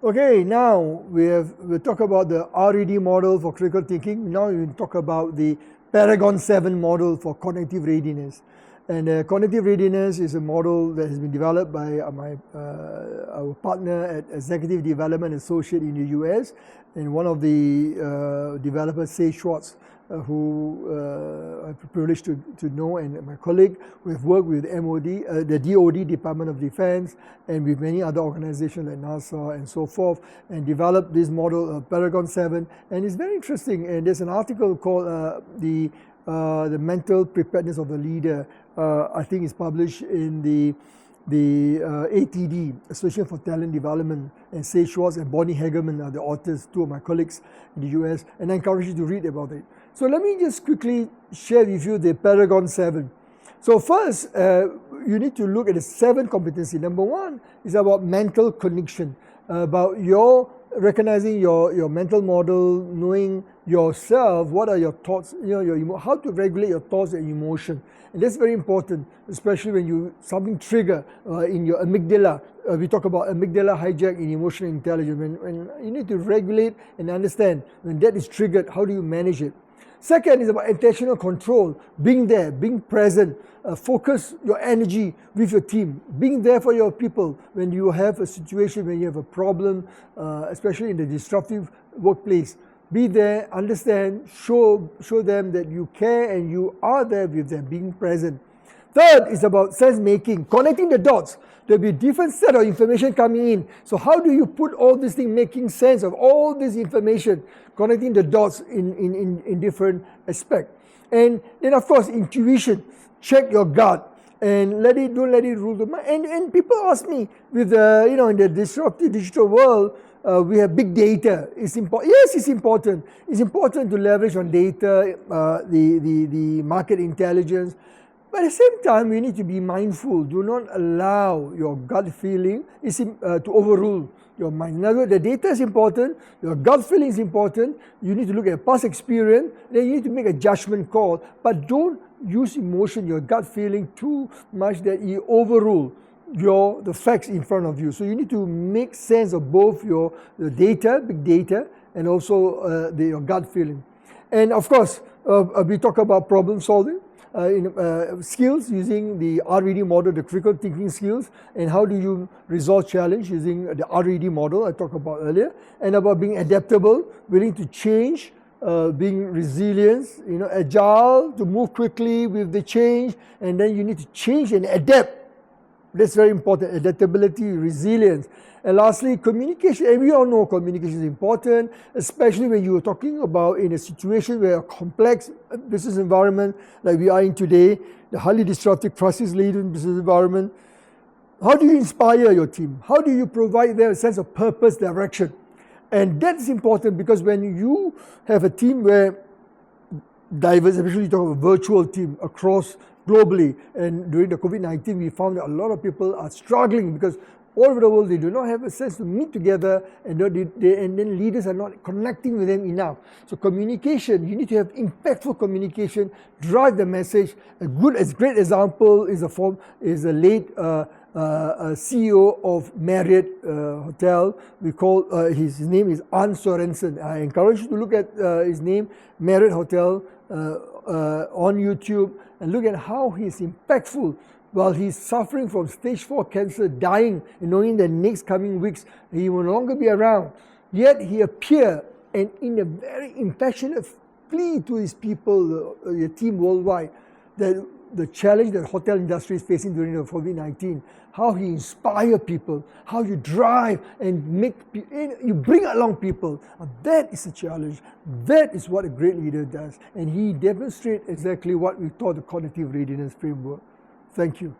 Okay, now we'll talk about the RED model for critical thinking. Now we'll talk about the Paragon7 model for cognitive readiness. And cognitive readiness is a model that has been developed by our partner at Executive Development Associate in the US, and one of the developers, 𝐂𝐶, who I'm privileged to know, and my colleague, we have worked with MOD, the DoD, Department of Defense, and with many other organizations like NASA and so forth, and developed this model, Paragon7, and it's very interesting. And there's an article called the mental preparedness of a leader. I think it's published in the ATD, Association for Talent Development, and 𝐂𝐶 and Bonnie Hagerman are the authors, two of my colleagues in the US, and I encourage you to read about it. So let me just quickly share with you the Paragon7. So first, you need to look at the 7 competencies. Number 1 is about mental connection, about your recognizing your mental model, knowing yourself, what are your thoughts, how to regulate your thoughts and emotion. And that's very important, especially when something trigger in your amygdala. We talk about amygdala hijack in emotional intelligence. When you need to regulate and understand when that is triggered, how do you manage it? Second is about attentional control, being there, being present, focus your energy with your team, being there for your people when you have a situation, when you have a problem, especially in the disruptive workplace. Be there, understand, show them that you care and you are there with them, being present. Third is about sense making, connecting the dots. There'll be a different set of information coming in. So how do you put all this thing, making sense of all this information, connecting the dots in different aspects. And then of course, intuition, check your gut and don't let it rule the mind. And people ask me, with the, in the disruptive digital world, we have big data. It's important. Yes, it's important. It's important to leverage on data, the market intelligence. But at the same time, we need to be mindful. Do not allow your gut feeling to overrule your mind. In other words, the data is important, your gut feeling is important, you need to look at past experience, then you need to make a judgment call. But don't use emotion, your gut feeling too much that you overrule the facts in front of you. So you need to make sense of both the data, big data, and also your gut feeling. And of course, we talk about problem solving. Skills using the RED model, the critical thinking skills, and how do you resolve challenge using the RED model I talked about earlier, and about being adaptable, willing to change, being resilient, agile, to move quickly with the change, and then you need to change and adapt. That's very important, adaptability, resilience. And lastly, communication. And we all know communication is important, especially when you are talking about in a situation where a complex business environment like we are in today, the highly disruptive, crisis-laden business environment. How do you inspire your team? How do you provide them a sense of purpose, direction? And that's important because when you have a team where diverse, especially you talk about a virtual team across globally, and during the COVID-19, we found that a lot of people are struggling because all over the world, they do not have a sense to meet together, and then leaders are not connecting with them enough. So communication, you need to have impactful communication, drive the message. A great example is the late CEO of Marriott Hotel. We call his name is Arne Sorensen. I encourage you to look at his name, Marriott Hotel, on YouTube, and look at how he's impactful. While he's suffering from stage 4 cancer, dying, and knowing that next coming weeks he will no longer be around. Yet he appeared and in a very impassioned plea to his people, your team worldwide, that the challenge that the hotel industry is facing during the COVID-19, how he inspires people, how you drive and you bring along people. That is a challenge. That is what a great leader does. And he demonstrates exactly what we call the Cognitive Readiness Framework. Thank you.